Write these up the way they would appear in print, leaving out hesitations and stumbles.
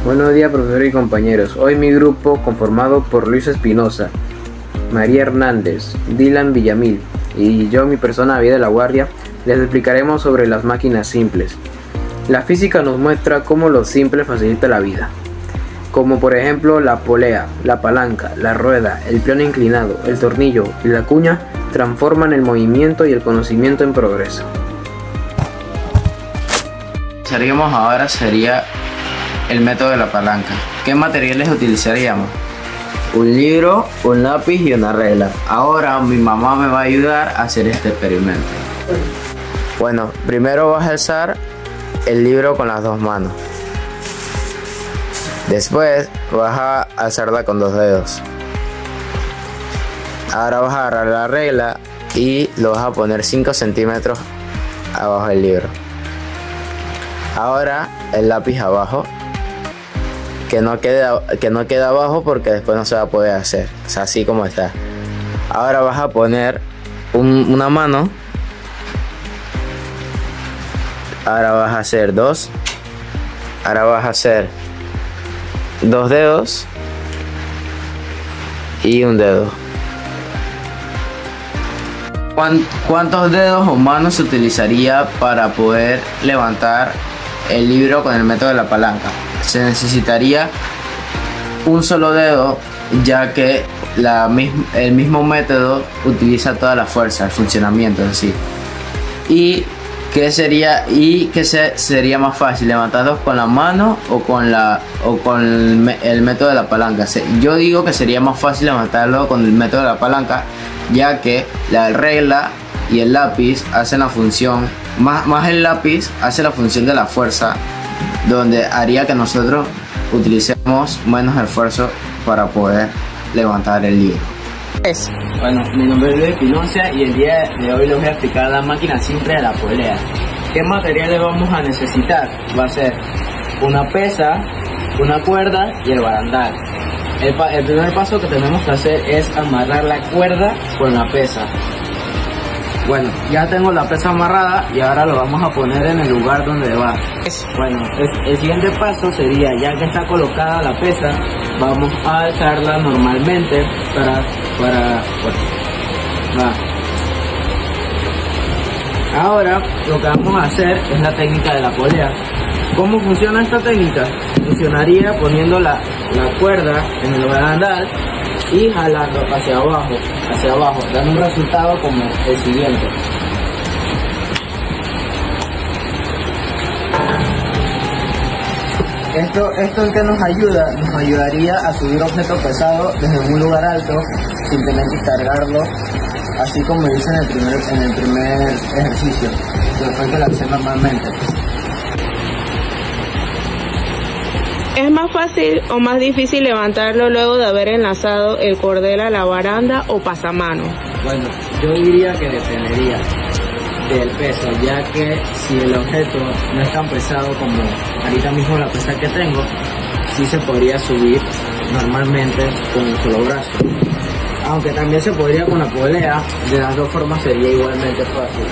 Buenos días, profesor y compañeros. Hoy mi grupo, conformado por Luis Espinosa, María Hernández, Dylan Villamil y yo, mi persona David de la Guardia, les explicaremos sobre las máquinas simples. La física nos muestra cómo lo simple facilita la vida, como por ejemplo la polea, la palanca, la rueda, el plano inclinado, el tornillo y la cuña transforman el movimiento y el conocimiento en progreso. Lo que haríamos ahora sería el método de la palanca. ¿Qué materiales utilizaríamos? Un libro, un lápiz y una regla. Ahora mi mamá me va a ayudar a hacer este experimento. Bueno, primero vas a alzar el libro con las dos manos. Después vas a alzarla con dos dedos. Ahora vas a agarrar la regla y lo vas a poner 5 centímetros abajo del libro. Ahora el lápiz abajo. Que no quede abajo porque después no se va a poder hacer. O sea, así como está. Ahora vas a poner una mano. Ahora vas a hacer dos. Ahora vas a hacer dos dedos y un dedo. ¿Cuántos dedos o manos se utilizaría para poder levantar el libro con el método de la palanca? Se necesitaría un solo dedo, ya que el mismo método utiliza toda la fuerza, el funcionamiento en sí. ¿Y qué sería más fácil, levantarlos con la mano o con el método de la palanca? Yo digo que sería más fácil levantarlo con el método de la palanca, ya que la regla y el lápiz hacen la función, más el lápiz hace la función de la fuerza, donde haría que nosotros utilicemos menos esfuerzo para poder levantar el libro. Bueno, mi nombre es Luis Espinosa y el día de hoy les voy a explicar la máquina simple de la polea. ¿Qué materiales vamos a necesitar? Va a ser una pesa, una cuerda y el barandal. El primer paso que tenemos que hacer es amarrar la cuerda con la pesa. Bueno, ya tengo la pesa amarrada y ahora lo vamos a poner en el lugar donde va. Bueno, el siguiente paso sería, ya que está colocada la pesa, vamos a alzarla normalmente Ahora lo que vamos a hacer es la técnica de la polea. ¿Cómo funciona esta técnica? Funcionaría poniendo la cuerda en el barandal y jalando hacia abajo, dando un resultado como el siguiente. ¿Esto en qué nos ayuda? Nos ayudaría a subir objetos pesados desde un lugar alto sin tener que cargarlo, así como hice en el primer ejercicio, después que lo hice normalmente. ¿Es más fácil o más difícil levantarlo luego de haber enlazado el cordel a la baranda o pasamano? Bueno, yo diría que dependería del peso, ya que si el objeto no es tan pesado como ahorita mismo la pesa que tengo, sí se podría subir normalmente con un solo brazo. Aunque también se podría con la polea, de las dos formas sería igualmente fácil.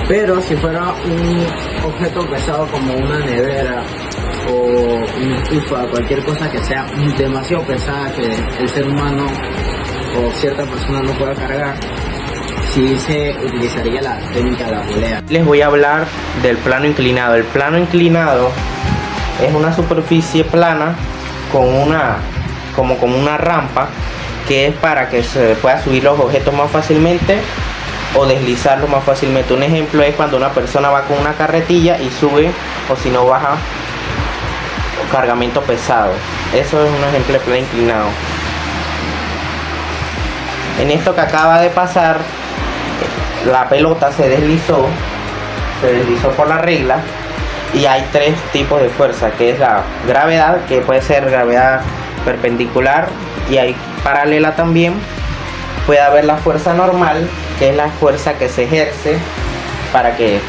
Pero si fuera un objeto pesado como una nevera o una estufa, cualquier cosa que sea demasiado pesada que el ser humano o cierta persona no pueda cargar, sí se utilizaría la técnica de la polea. Les voy a hablar del plano inclinado. El plano inclinado es una superficie plana con una rampa, que es para que se pueda subir los objetos más fácilmente o deslizarlos más fácilmente. Un ejemplo es cuando una persona va con una carretilla y sube, o si no baja cargamento pesado. Eso es un ejemplo de plano inclinado. En esto que acaba de pasar, la pelota se deslizó por la regla, y hay tres tipos de fuerza, que es la gravedad, que puede ser gravedad perpendicular y hay paralela también. Puede haber la fuerza normal, que es la fuerza que se ejerce para que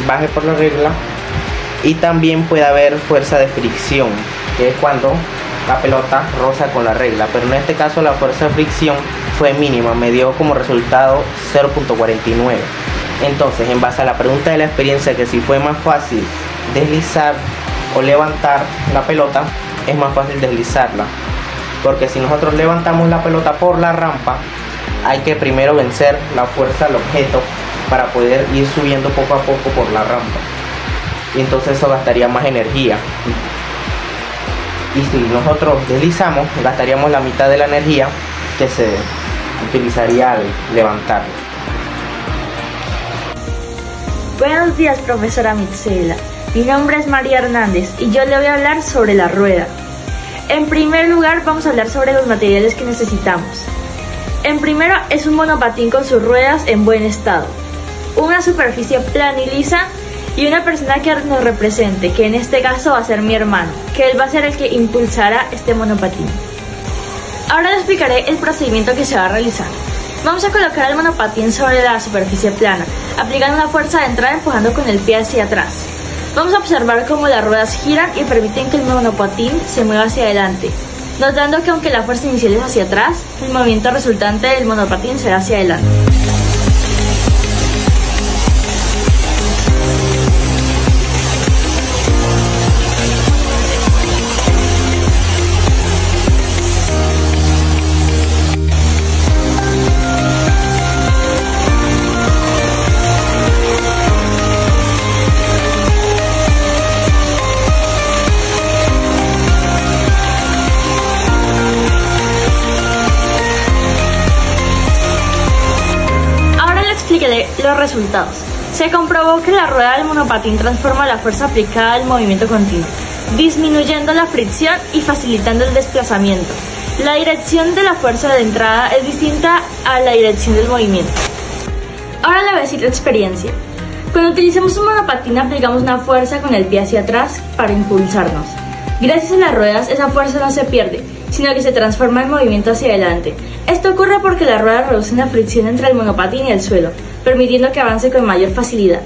baje por la regla, y también puede haber fuerza de fricción, que es cuando la pelota roza con la regla, pero en este caso la fuerza de fricción fue mínima, me dio como resultado 0.49. Entonces, en base a la pregunta de la experiencia, que si fue más fácil deslizar o levantar la pelota, es más fácil deslizarla, porque si nosotros levantamos la pelota por la rampa, hay que primero vencer la fuerza del objeto para poder ir subiendo poco a poco por la rampa, y entonces eso gastaría más energía. Y si nosotros deslizamos, gastaríamos la mitad de la energía que se utilizaría al levantarlo. Buenos días, profesora Mitzela. Mi nombre es María Hernández y yo le voy a hablar sobre la rueda. En primer lugar, vamos a hablar sobre los materiales que necesitamos. En primero, es un monopatín con sus ruedas en buen estado, una superficie plana y lisa y una persona que nos represente, que en este caso va a ser mi hermano, que él va a ser el que impulsará este monopatín. Ahora le explicaré el procedimiento que se va a realizar. Vamos a colocar el monopatín sobre la superficie plana, aplicando una fuerza de entrada empujando con el pie hacia atrás. Vamos a observar cómo las ruedas giran y permiten que el monopatín se mueva hacia adelante, notando que aunque la fuerza inicial es hacia atrás, el movimiento resultante del monopatín será hacia adelante. Los resultados. Se comprobó que la rueda del monopatín transforma la fuerza aplicada al movimiento continuo, disminuyendo la fricción y facilitando el desplazamiento. La dirección de la fuerza de entrada es distinta a la dirección del movimiento. Ahora le voy a decir la experiencia. Cuando utilizamos un monopatín aplicamos una fuerza con el pie hacia atrás para impulsarnos. Gracias a las ruedas esa fuerza no se pierde, sino que se transforma en movimiento hacia adelante. Esto ocurre porque las ruedas reducen la fricción entre el monopatín y el suelo, permitiendo que avance con mayor facilidad.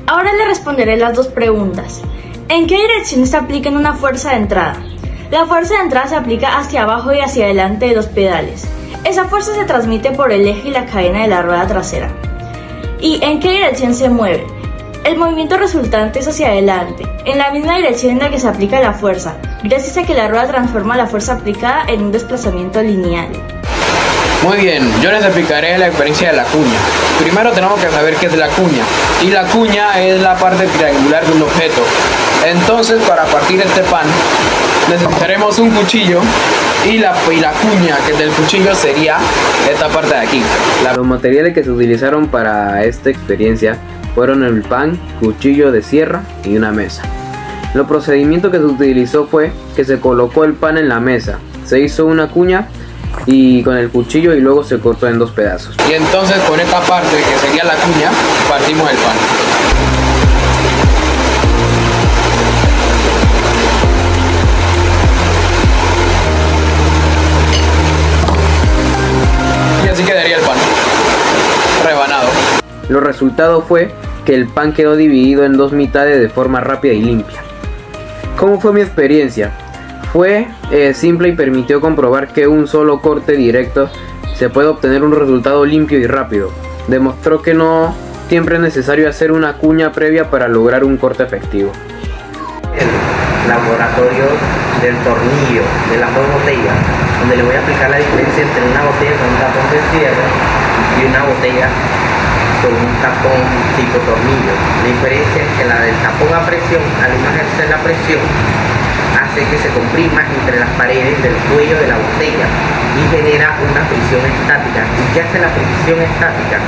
Ahora le responderé las dos preguntas. ¿En qué dirección se aplica una fuerza de entrada? La fuerza de entrada se aplica hacia abajo y hacia adelante de los pedales. Esa fuerza se transmite por el eje y la cadena de la rueda trasera. ¿Y en qué dirección se mueve? El movimiento resultante es hacia adelante, en la misma dirección en la que se aplica la fuerza, gracias a que la rueda transforma la fuerza aplicada en un desplazamiento lineal. Muy bien, yo les explicaré la experiencia de la cuña. Primero tenemos que saber qué es la cuña, y la cuña es la parte triangular de un objeto. Entonces, para partir este pan, necesitaremos un cuchillo y la cuña que del cuchillo sería esta parte de aquí. Los materiales que se utilizaron para esta experiencia fueron el pan, cuchillo de sierra y una mesa. El procedimiento que se utilizó fue que se colocó el pan en la mesa, se hizo una cuña y con el cuchillo y luego se cortó en dos pedazos. Y entonces con esta parte que sería la cuña partimos el pan. Y así quedaría el pan rebanado. Los resultados fue que el pan quedó dividido en dos mitades de forma rápida y limpia. ¿Cómo fue mi experiencia? Fue simple y permitió comprobar que un solo corte directo se puede obtener un resultado limpio y rápido. Demostró que no siempre es necesario hacer una cuña previa para lograr un corte efectivo. El laboratorio del tornillo de las dos botellas, donde le voy a explicar la diferencia entre una botella con un tapón de cierre y una botella con un tapón tipo tornillo. La diferencia es que la del tapón a presión, al no ejercer la presión, hace que se comprima entre las paredes del cuello de la botella y genera una fricción estática. ¿Y qué hace la fricción estática?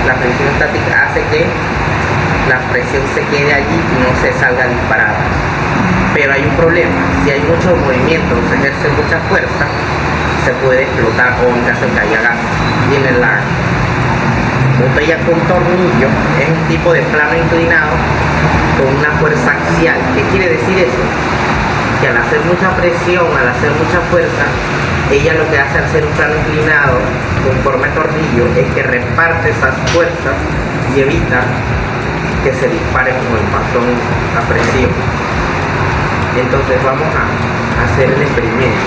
La fricción estática hace que la presión se quede allí y no se salga disparada. Pero hay un problema: si hay mucho movimiento, se ejerce mucha fuerza, se puede explotar o en caso de que haya gas. Y en la botella con tornillo es un tipo de plano inclinado con una fuerza axial. ¿Qué quiere decir eso? Que al hacer mucha presión, al hacer mucha fuerza, ella lo que hace al ser un plano inclinado con forma de tornillo es que reparte esas fuerzas y evita que se dispare como el bastón a presión. Entonces vamos a hacer el experimento.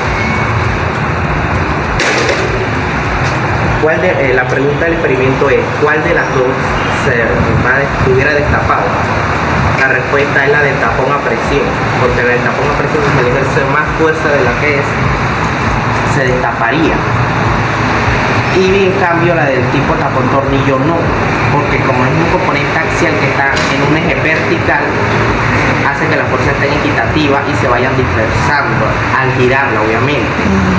La pregunta del experimento es: ¿cuál de las dos se hubiera destapado? La respuesta es la del tapón a presión, porque el tapón a presión, si se le ejerce más fuerza de la que es, se destaparía. Y en cambio la del tipo tapón tornillo no, porque como es un componente axial que está en un eje vertical, hace que la fuerza esté equitativa y se vayan dispersando al girarla, obviamente,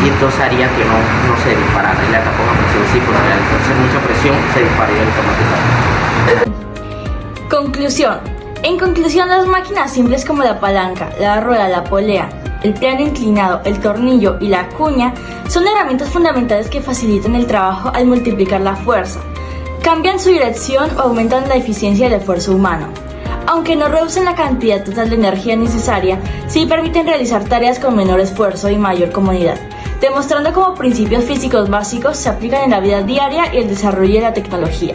y entonces haría que no se disparara. Y la tapón a presión sí, pero al ejercer mucha presión se dispararía automáticamente. Conclusión. En conclusión, las máquinas simples como la palanca, la rueda, la polea, el plano inclinado, el tornillo y la cuña son herramientas fundamentales que facilitan el trabajo al multiplicar la fuerza, cambian su dirección o aumentan la eficiencia del esfuerzo humano. Aunque no reducen la cantidad total de energía necesaria, sí permiten realizar tareas con menor esfuerzo y mayor comodidad, demostrando cómo principios físicos básicos se aplican en la vida diaria y el desarrollo de la tecnología.